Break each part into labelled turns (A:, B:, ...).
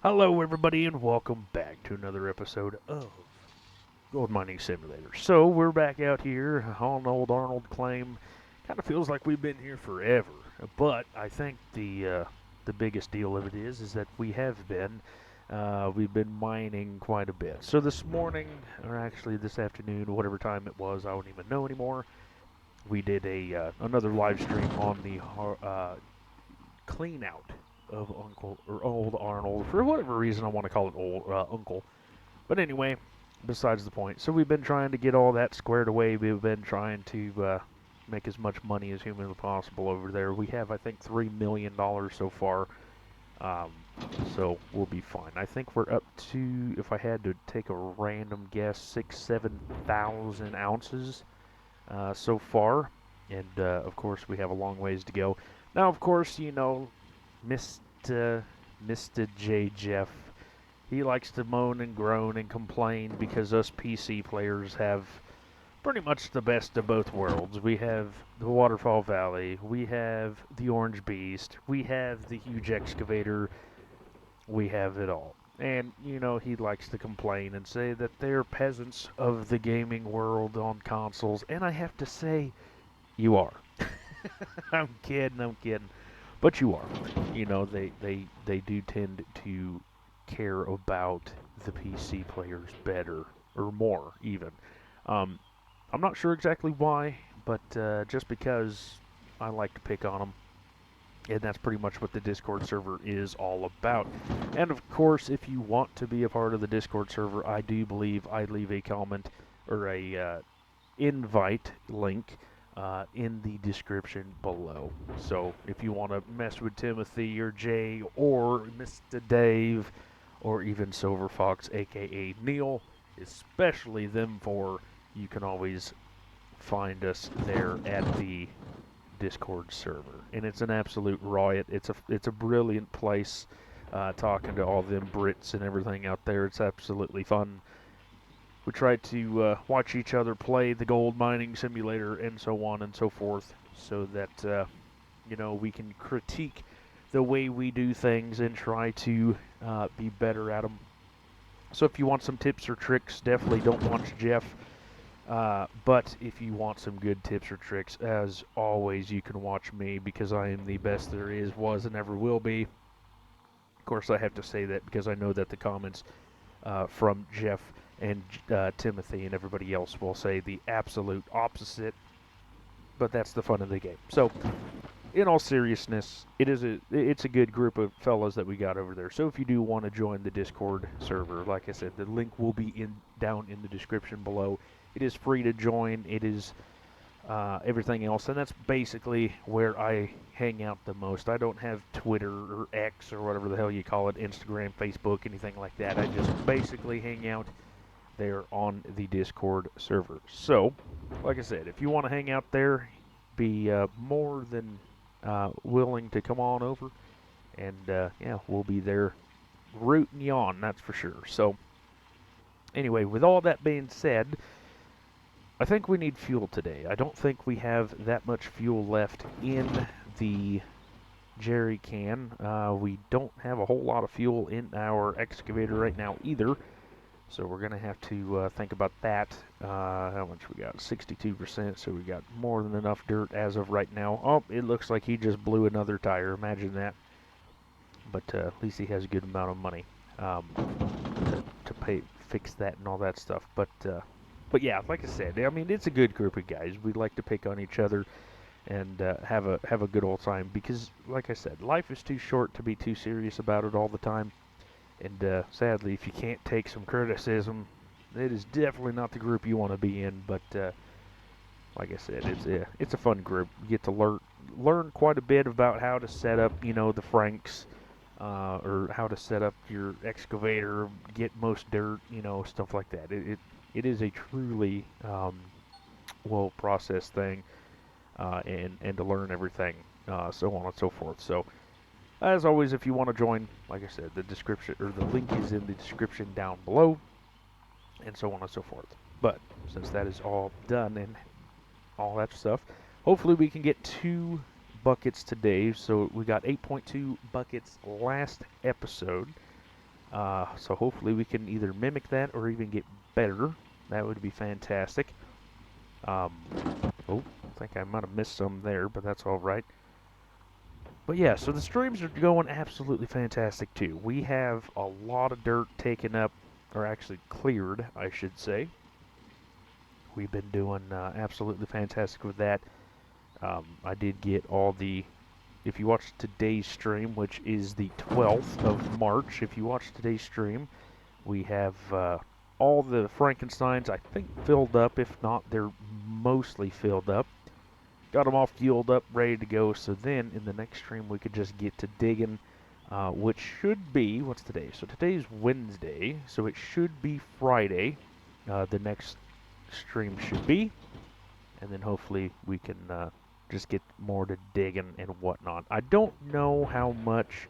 A: Hello, everybody, and welcome back to another episode of Gold Mining Simulator. So, we're back out here on Old Arnold Claim. Kind of feels like we've been here forever, but I think the biggest deal of it is that we've been mining quite a bit. So this morning, or actually this afternoon, whatever time it was, I don't even know anymore. We did another live stream on the clean out of Uncle or Old Arnold. For whatever reason, I want to call it Old Uncle. But anyway, besides the point. So we've been trying to get all that squared away. We've been trying to make as much money as humanly possible over there. We have, I think, $3 million so far. Um, so we'll be fine. I think we're up to, if I had to take a random guess, 7,000 ounces so far. And of course, we have a long ways to go. Now, of course, Mr. J. Jeff, he likes to moan and groan and complain because us PC players have pretty much the best of both worlds. We have the Waterfall Valley, we have the Orange Beast, we have the huge excavator, we have it all. And, he likes to complain and say that they're peasants of the gaming world on consoles. And I have to say, you are. I'm kidding. But you are. They do tend to care about the PC players better, or more, even. Um, I'm not sure exactly why, but just because I like to pick on them. And that's pretty much what the Discord server is all about. And of course, if you want to be a part of the Discord server, I do believe I leave a comment or a invite link in the description below. So if you want to mess with Timothy or Jay or Mr. Dave or even Silver Fox, aka Neil, especially them four, you can always find us there at the Discord server, and it's an absolute riot. It's a brilliant place. Talking to all them Brits and everything out there, it's absolutely fun. We try to watch each other play the gold mining simulator and so on and so forth, so that we can critique the way we do things and try to be better at them. So if you want some tips or tricks, definitely don't watch Jeff. But if you want some good tips or tricks, as always, you can watch me because I am the best there is, was, and ever will be. Of course, I have to say that because I know that the comments from Jeff and Timothy and everybody else will say the absolute opposite. But that's the fun of the game. So, in all seriousness, it's a good group of fellas that we got over there. So if you do want to join the Discord server, like I said, the link will be down in the description below. It is free to join. It is everything else, and that's basically where I hang out the most. I don't have Twitter or X or whatever the hell you call it, Instagram, Facebook, anything like that. I just basically hang out there on the Discord server. So, like I said, if you want to hang out there, be more than willing to come on over, and yeah, we'll be there rooting you on, that's for sure. So, anyway, with all that being said, I think we need fuel today. I don't think we have that much fuel left in the jerry can. We don't have a whole lot of fuel in our excavator right now either. So we're going to have to think about that. How much we got? 62%, so we got more than enough dirt as of right now. Oh, it looks like he just blew another tire. Imagine that. But at least he has a good amount of money to fix that and all that stuff. But yeah, like I said, I mean, it's a good group of guys. We like to pick on each other and have a good old time because, like I said, life is too short to be too serious about it all the time. And sadly, if you can't take some criticism, it is definitely not the group you want to be in. But like I said, it's a fun group. You get to learn quite a bit about how to set up, the Franks, or how to set up your excavator, get most dirt, stuff like that. It is a truly well processed thing, and to learn everything, so on and so forth. So. As always, if you want to join, like I said, the description or the link is in the description down below, and so on and so forth. But since that is all done and all that stuff, hopefully we can get 2 buckets today. So we got 8.2 buckets last episode. So hopefully we can either mimic that or even get better. That would be fantastic. Oh, I think I might have missed some there, but that's all right. But yeah, so the streams are going absolutely fantastic too. We have a lot of dirt taken up, or actually cleared, I should say. We've been doing absolutely fantastic with that. I did get all the. If you watch today's stream, which is the 12th of March, if you watch today's stream, we have all the Frankensteins, I think, filled up. If not, they're mostly filled up. Got them all fueled up, ready to go. So then, in the next stream, we could just get to digging, which should be, what's today? So today's Wednesday, so it should be Friday. The next stream should be. And then hopefully we can just get more to digging and whatnot. I don't know how much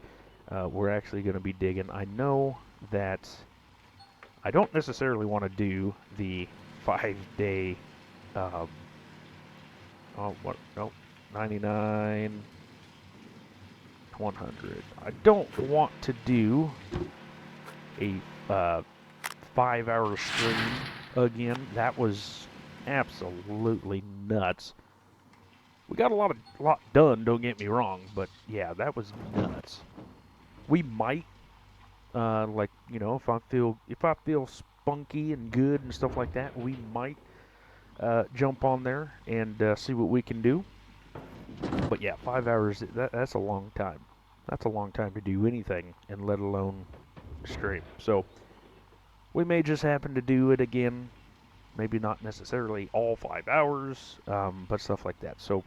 A: we're actually going to be digging. I know that I don't necessarily want to do the 5-day, oh, what, nope, 99, 100. I don't want to do a 5-hour stream again. That was absolutely nuts. We got a lot done, don't get me wrong, but yeah, that was nuts. We might, like, you know, if I feel spunky and good and stuff like that, we might jump on there and see what we can do. But yeah, 5 hours, that's a long time. That's a long time to do anything, and let alone stream. So we may just happen to do it again. Maybe not necessarily all 5 hours, but stuff like that. So,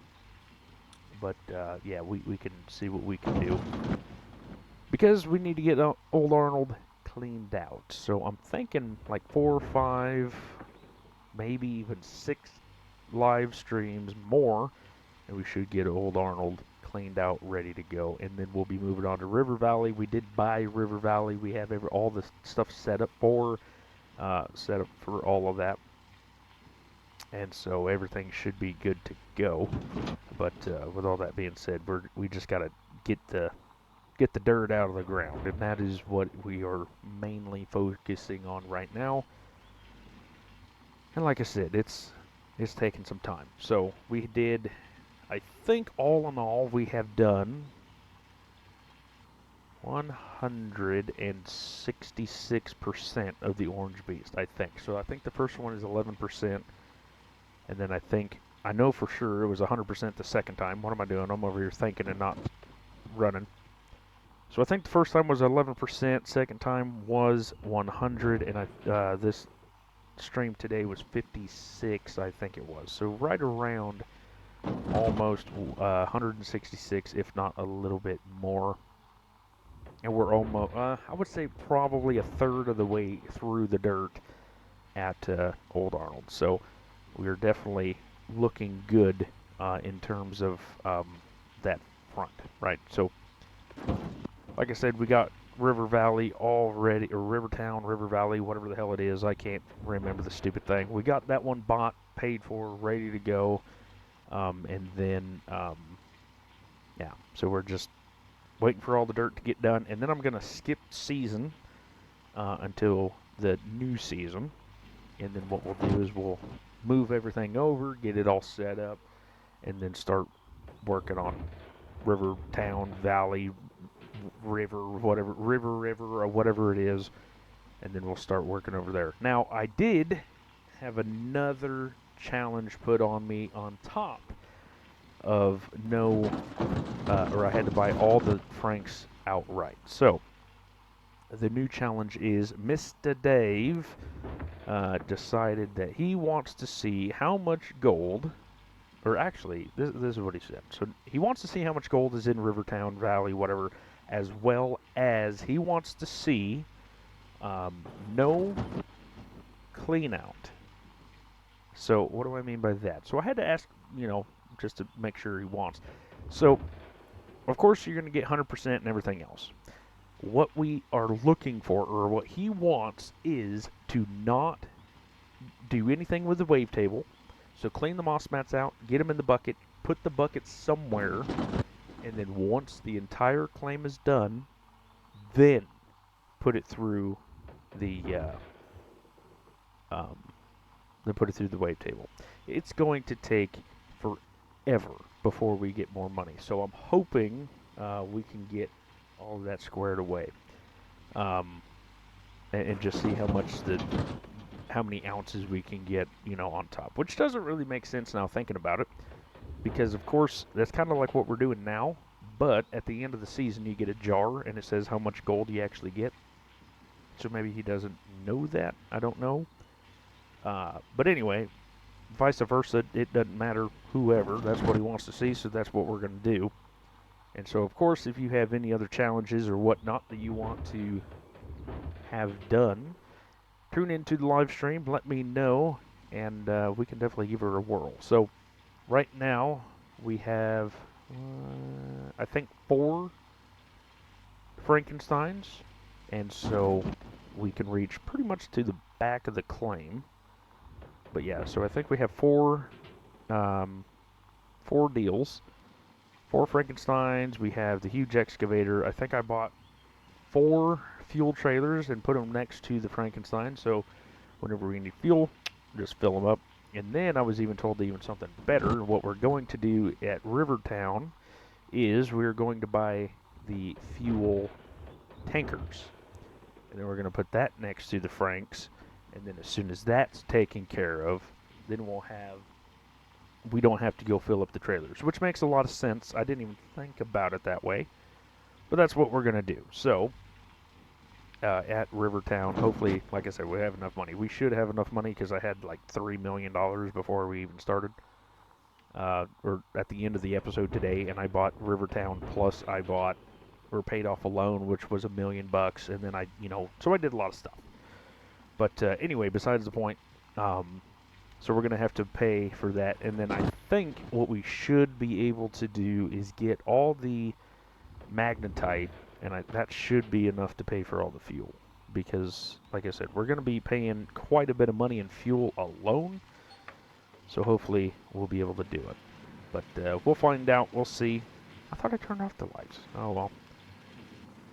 A: but yeah, we can see what we can do. Because we need to get Old Arnold cleaned out. So I'm thinking like 4 or 5, maybe even 6 live streams more, and we should get Old Arnold cleaned out, ready to go. And then we'll be moving on to River Valley. We did buy River Valley. We have all the stuff set up for all of that. And so everything should be good to go. But with all that being said, we just got to get the dirt out of the ground, and that is what we are mainly focusing on right now. And like I said, it's taking some time. So we did, I think all in all, we have done 166% of the Orange Beast, I think. So I think the first one is 11%, and then I know for sure it was 100% the second time. What am I doing? I'm over here thinking and not running. So I think the first time was 11%, second time was 100, and this stream today was 56, I think it was. So right around almost 166, if not a little bit more. And we're almost, I would say probably a third of the way through the dirt at Old Arnold. So we're definitely looking good in terms of that front, right? So like I said, we got River Valley already, or Rivertown, River Valley, whatever the hell it is. I can't remember the stupid thing. We got that one bought, paid for, ready to go. And then, yeah, so we're just waiting for all the dirt to get done. And then I'm going to skip season until the new season. And then what we'll do is we'll move everything over, get it all set up, and then start working on Rivertown, Valley, river, whatever, river, or whatever it is, and then we'll start working over there. Now, I did have another challenge put on me on top of or I had to buy all the Franks outright. So, the new challenge is Mr. Dave decided that he wants to see how much gold, or actually, this is what he said. So, he wants to see how much gold is in Rivertown, Valley, whatever, as well as he wants to see no clean out. So what do I mean by that? So I had to ask, just to make sure he wants. So, of course, you're going to get 100% and everything else. What we are looking for, or what he wants, is to not do anything with the wavetable. So clean the moss mats out, get them in the bucket, put the bucket somewhere, and then once the entire claim is done, then put it through the wavetable. It's going to take forever before we get more money. So I'm hoping we can get all of that squared away, and just see how many ounces we can get, on top. Which doesn't really make sense now thinking about it, because of course that's kind of like what we're doing now. But at the end of the season, you get a jar and it says how much gold you actually get. So maybe he doesn't know that. I don't know. But anyway, vice versa, it doesn't matter whoever. That's what he wants to see, so that's what we're going to do. And so, of course, if you have any other challenges or whatnot that you want to have done, tune into the live stream, let me know, and we can definitely give her a whirl. So, right now, we have, I think, 4 Frankensteins, and so we can reach pretty much to the back of the claim. But yeah, so I think we have 4 deals, 4 Frankensteins. We have the huge excavator. I think I bought 4 fuel trailers and put them next to the Frankenstein, so whenever we need fuel, just fill them up. And then I was even told to even something better. What we're going to do at Rivertown is we're going to buy the fuel tankers, and then we're going to put that next to the Franks. And then as soon as that's taken care of, then we don't have to go fill up the trailers, which makes a lot of sense. I didn't even think about it that way, but that's what we're going to do. So at Rivertown, hopefully, like I said, we have enough money. We should have enough money because I had like $3 million before we even started, or at the end of the episode today, and I bought Rivertown, plus I paid off a loan, which was $1 million, and then so I did a lot of stuff. But anyway, besides the point, so we're going to have to pay for that. And then I think what we should be able to do is get all the magnetite, and that should be enough to pay for all the fuel. Because, like I said, we're going to be paying quite a bit of money in fuel alone. So hopefully we'll be able to do it. But we'll find out. We'll see. I thought I turned off the lights. Oh, well.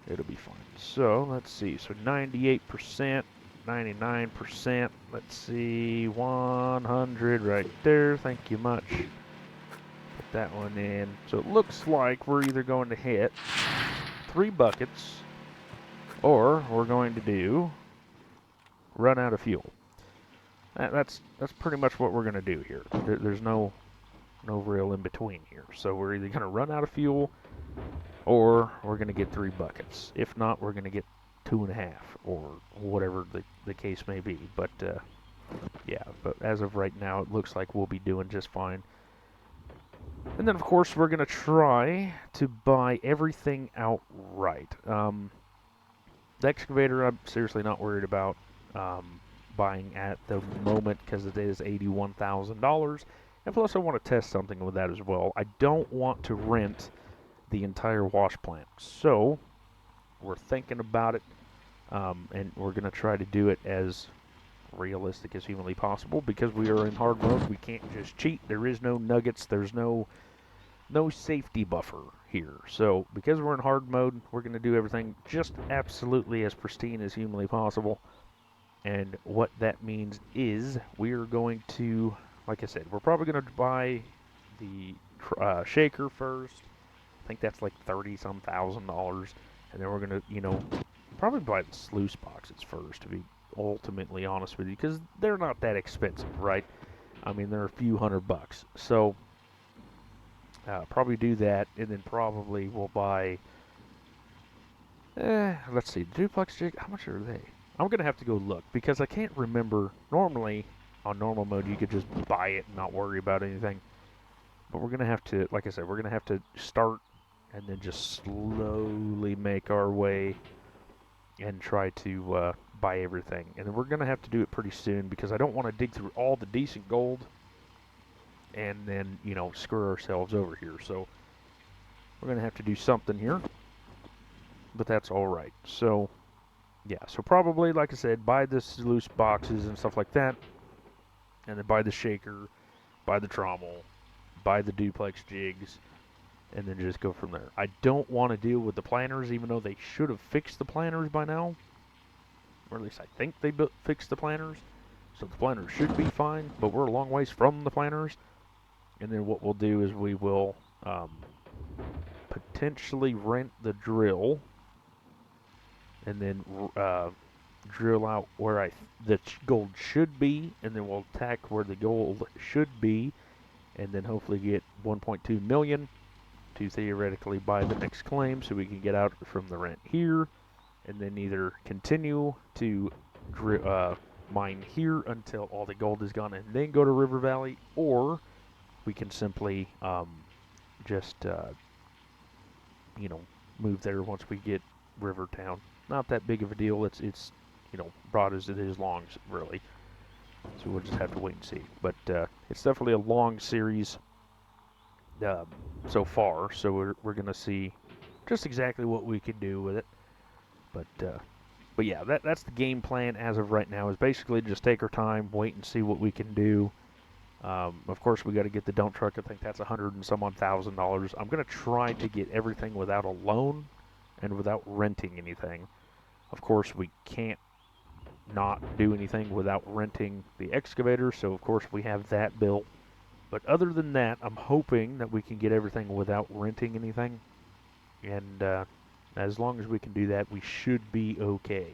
A: It'll be fine. So, let's see. So 98%. 99%, let's see, 100 right there, thank you much. Put that one in. So it looks like we're either going to hit 3 buckets, or we're going to run out of fuel. That's pretty much what we're going to do here. There's no real in between here. So we're either going to run out of fuel, or we're going to get 3 buckets. If not, we're going to get 2.5, or whatever the case may be. But yeah, but as of right now, it looks like we'll be doing just fine. And then, of course, we're going to try to buy everything outright. The excavator, I'm seriously not worried about buying at the moment, because it is $81,000. And plus, I want to test something with that as well. I don't want to rent the entire wash plant. So we're thinking about it, and we're going to try to do it as realistic as humanly possible, because we are in hard mode. We can't just cheat. There is no nuggets. There's no safety buffer here. So because we're in hard mode, we're going to do everything just absolutely as pristine as humanly possible. And what that means is we are going to, like I said, we're probably going to buy the shaker first. I think that's like $30-some thousand, and then we're gonna, probably buy the sluice boxes first, to be ultimately honest with you, because they're not that expensive, right? I mean, they're a few $100. So probably do that, and then probably we'll buy. Let's see, duplex jig. How much are they? I'm gonna have to go look, because I can't remember. Normally, on normal mode, you could just buy it and not worry about anything. But we're gonna have to, like I said, we're gonna have to start and then just slowly make our way and try to buy everything. And then we're going to have to do it pretty soon, because I don't want to dig through all the decent gold and then, screw ourselves over here. So we're going to have to do something here, but that's all right. So, yeah, so probably, like I said, buy the sluice boxes and stuff like that, and then buy the shaker, buy the trommel, buy the duplex jigs, and then just go from there. I don't want to deal with the planners, even though they should have fixed the planners by now. or at least I think they fixed the planters. So the planters should be fine, but we're a long ways from the planters. And then what we'll do is we will potentially rent the drill, and then drill out where the gold should be, and then we'll attack where the gold should be, and then hopefully get 1.2 million to theoretically buy the next claim, so we can get out from the rent here, and then either continue to mine here until all the gold is gone, and then go to River Valley, or we can simply just move there once we get Rivertown. Not that big of a deal. It's broad as it is long, really. So we'll just have to wait and see. But it's definitely a long series so far. So we're gonna see just exactly what we can do with it. But yeah, that's the game plan as of right now. Is basically just take our time, wait and see what we can do. Of course, we got to get the dump truck. I think that's $100 and some odd $1,000. I'm gonna try to get everything without a loan and without renting anything. Of course, we can't not do anything without renting the excavator, so of course we have that built. But other than that, I'm hoping that we can get everything without renting anything. And as long as we can do that, we should be okay.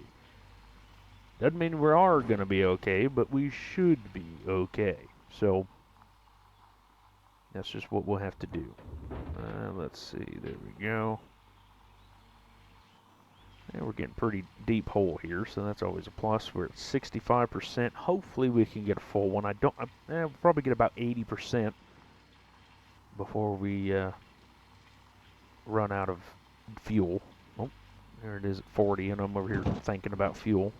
A: Doesn't mean we are going to be okay, but we should be okay. So that's just what we'll have to do. Let's see, there we go. And we're getting pretty deep hole here, so that's always a plus. We're at 65%. Hopefully we can get a full one. We'll probably get about 80% before we run out of fuel. Oh, there it is at 40, and I'm over here thinking about fuel.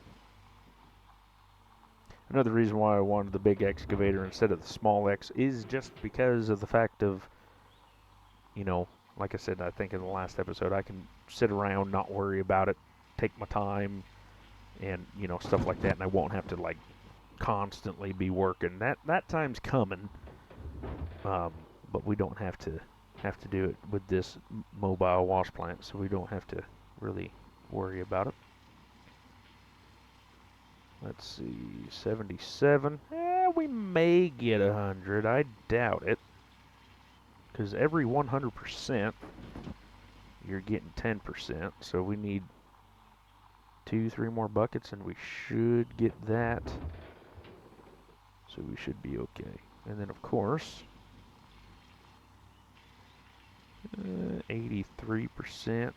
A: Another reason why I wanted the big excavator instead of the small X is just because of the fact of, like I said, I think in the last episode, I can sit around, not worry about it, take my time, and stuff like that, and I won't have to like constantly be working. That time's coming, but we don't have to do it with this mobile wash plant, so we don't have to really worry about it. Let's see, 77. We may get 100. I doubt it. Because every 100%, you're getting 10%. So we need 2-3 more buckets, and we should get that. So we should be okay. And then, of course, 83%.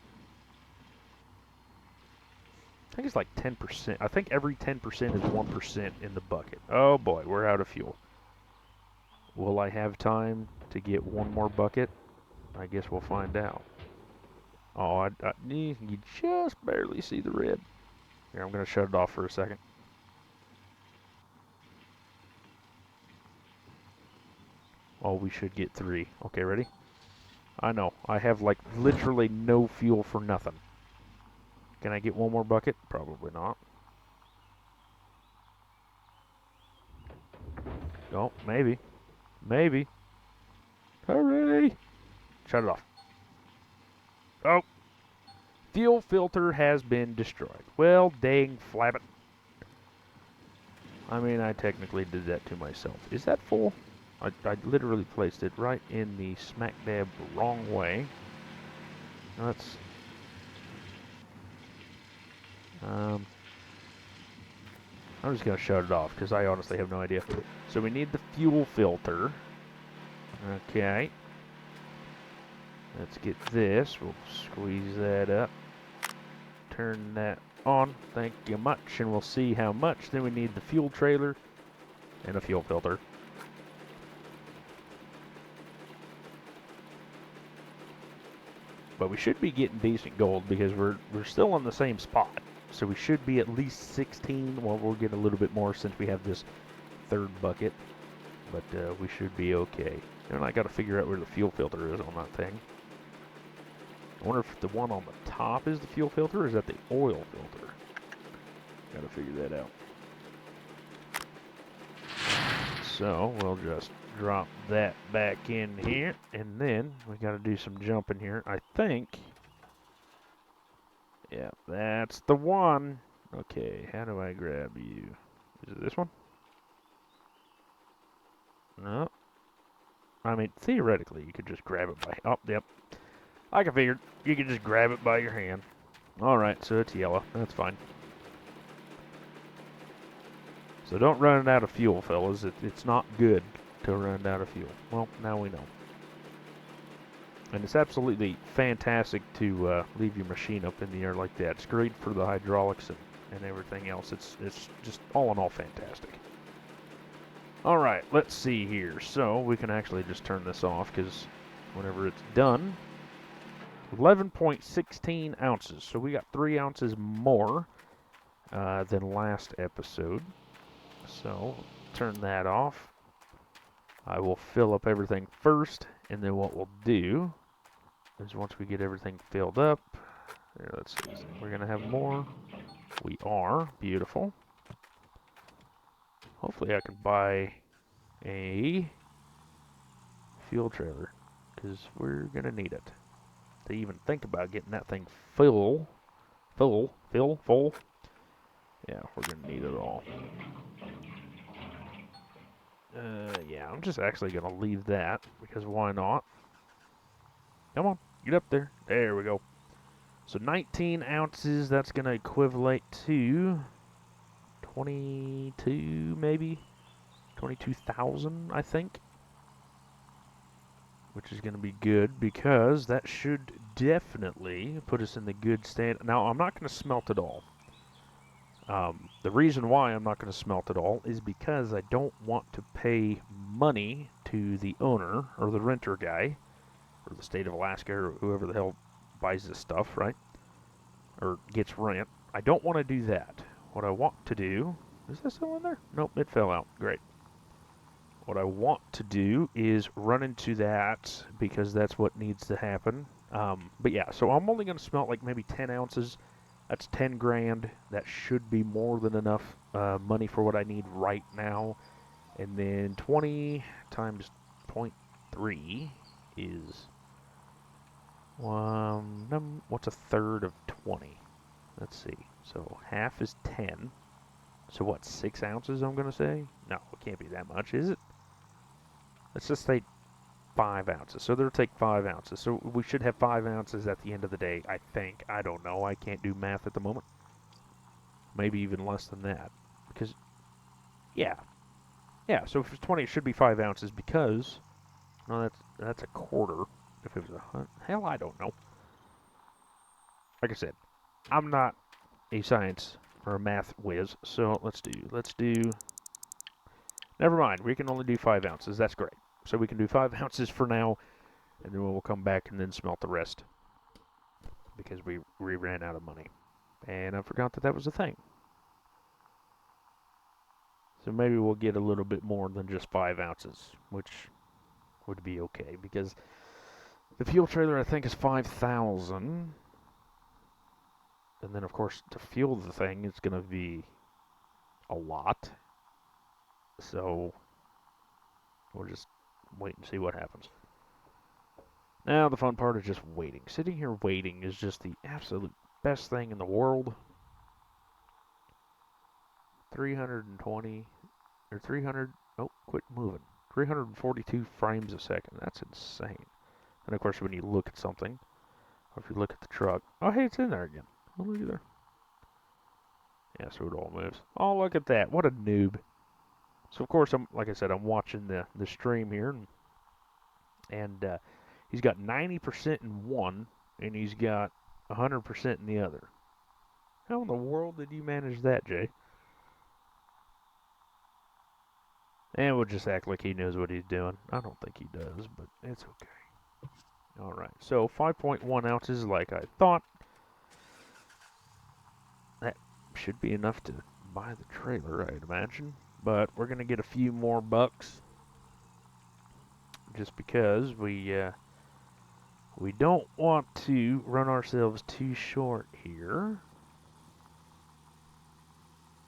A: I think it's like 10%. I think every 10% is 1% in the bucket. Oh boy, we're out of fuel. Will I have time to get one more bucket? I guess we'll find out. Oh, you just barely see the red. Here, I'm going to shut it off for a second. Oh, we should get 3. Okay, ready? I know. I have like literally no fuel for nothing. Can I get one more bucket? Probably not. Oh, maybe. Maybe. Hurry! Shut it off. Oh! Fuel filter has been destroyed. Well, dang flabbit. I mean, I technically did that to myself. Is that full? I literally placed it right in the smack dab wrong way. Let's... I'm just going to shut it off because I honestly have no idea. So we need the fuel filter. Okay. Let's get this. We'll squeeze that up. Turn that on. Thank you much. And we'll see how much. Then we need the fuel trailer and a fuel filter. But we should be getting decent gold because we're still on the same spot. So we should be at least 16. Well, we'll get a little bit more since we have this third bucket. But we should be okay. And I got to figure out where the fuel filter is on that thing. I wonder if the one on the top is the fuel filter, or is that the oil filter? Got to figure that out. So we'll just drop that back in here, and then we got to do some jumping here. I think, yeah, that's the one. Okay, how do I grab you? Is it this one? No. I mean, theoretically, you could just grab it by... Oh, yep. Like I figured, you could just grab it by your hand. Alright, so it's yellow. That's fine. So don't run it out of fuel, fellas. It's not good to run out of fuel. Well, now we know. And it's absolutely fantastic to leave your machine up in the air like that. It's great for the hydraulics and everything else. It's just all in all fantastic. Alright, let's see here. So we can actually just turn this off because whenever it's done, 11.16 ounces. So we got 3 ounces more than last episode. So turn that off. I will fill up everything first, and then what we'll do is once we get everything filled up, there, let's see, we're going to have more. We are. Beautiful. Hopefully I can buy a fuel trailer, because we're going to need it to even think about getting that thing full. Yeah, we're going to need it all. Yeah, I'm just actually going to leave that, because why not? Come on, get up there. There we go. So 19 ounces, that's going to equivalent to 22, maybe? 22,000, I think. Which is going to be good, because that should definitely put us in the good stand. Now, I'm not going to smelt it all. The reason why I'm not going to smelt it all is because I don't want to pay money to the owner or the renter guy or the state of Alaska or whoever the hell buys this stuff, right? Or gets rent. I don't want to do that. What I want to do... Is that still in there? Nope, it fell out. Great. What I want to do is run into that because that's what needs to happen. But yeah, so I'm only going to smelt like maybe 10 ounces. That's 10 grand. That should be more than enough money for what I need right now. And then 20 times 0.3 is... what's a third of 20? Let's see. So half is 10. So what, 6 ounces I'm going to say? No, it can't be that much, is it? Let's just say 5 ounces. So they'll take 5 ounces. So we should have 5 ounces at the end of the day, I think. I don't know. I can't do math at the moment. Maybe even less than that. Because, yeah. Yeah, so if it's 20, it should be 5 ounces because... No, that's a quarter. If it was hell, I don't know. Like I said, I'm not a science or a math whiz, so let's do... Never mind, we can only do 5 ounces. That's great. So we can do 5 ounces for now, and then we'll come back and then smelt the rest. Because we ran out of money. And I forgot that was a thing. So maybe we'll get a little bit more than just 5 ounces, which would be okay. Because the fuel trailer, I think, is 5,000. And then, of course, to fuel the thing, it's going to be a lot. So we'll just wait and see what happens. Now, the fun part is just waiting. Sitting here waiting is just the absolute best thing in the world. 320, or 300, oh, quit moving. 342 frames a second. That's insane. And, of course, when you look at something, or if you look at the truck, oh, hey, it's in there again. Oh, look at there. Yeah, so it all moves. Oh, look at that. What a noob. So, of course, like I said, I'm watching the stream here, and he's got 90% in one, and he's got 100% in the other. How in the world did you manage that, Jay? And we'll just act like he knows what he's doing. I don't think he does, but it's okay. Alright, so 5.1 ounces like I thought. That should be enough to buy the trailer, I'd imagine. But we're going to get a few more bucks. Just because we don't want to run ourselves too short here.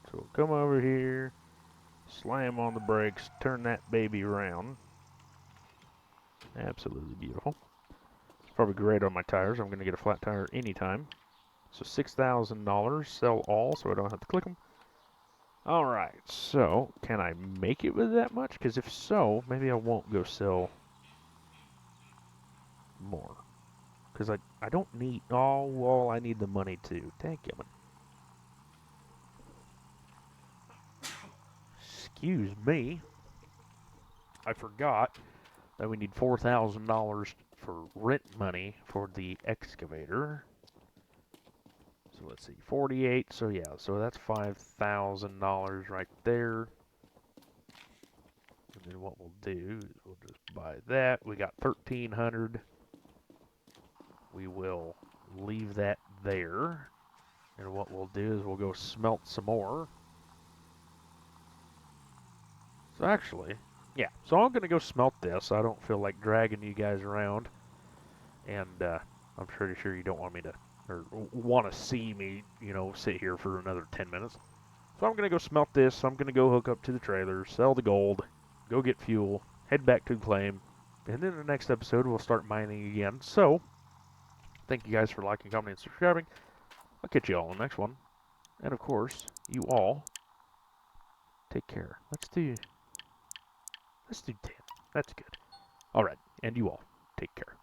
A: So we'll come over here, slam on the brakes, turn that baby around. Absolutely beautiful. It's probably great on my tires. I'm going to get a flat tire anytime. So $6,000, sell all, so I don't have to click them. Alright, so can I make it with that much? Because if so, maybe I won't go sell more. Because I don't need, oh, well, I need the money too. Thank you. Excuse me. I forgot that we need $4,000 for rent money for the excavator. So let's see, 48. So yeah, so that's $5,000 right there. And then what we'll do is we'll just buy that. We got 1,300. We will leave that there. And what we'll do is we'll go smelt some more. So actually, yeah. So I'm going to go smelt this. I don't feel like dragging you guys around. And I'm pretty sure you don't want me to, or want to see me, you know, sit here for another 10 minutes. So I'm going to go smelt this. I'm going to go hook up to the trailer, sell the gold, go get fuel, head back to the claim. And then the next episode, we'll start mining again. So, thank you guys for liking, commenting, and subscribing. I'll catch you all in the next one. And of course, you all take care. Let's do 10. That's good. All right, and you all take care.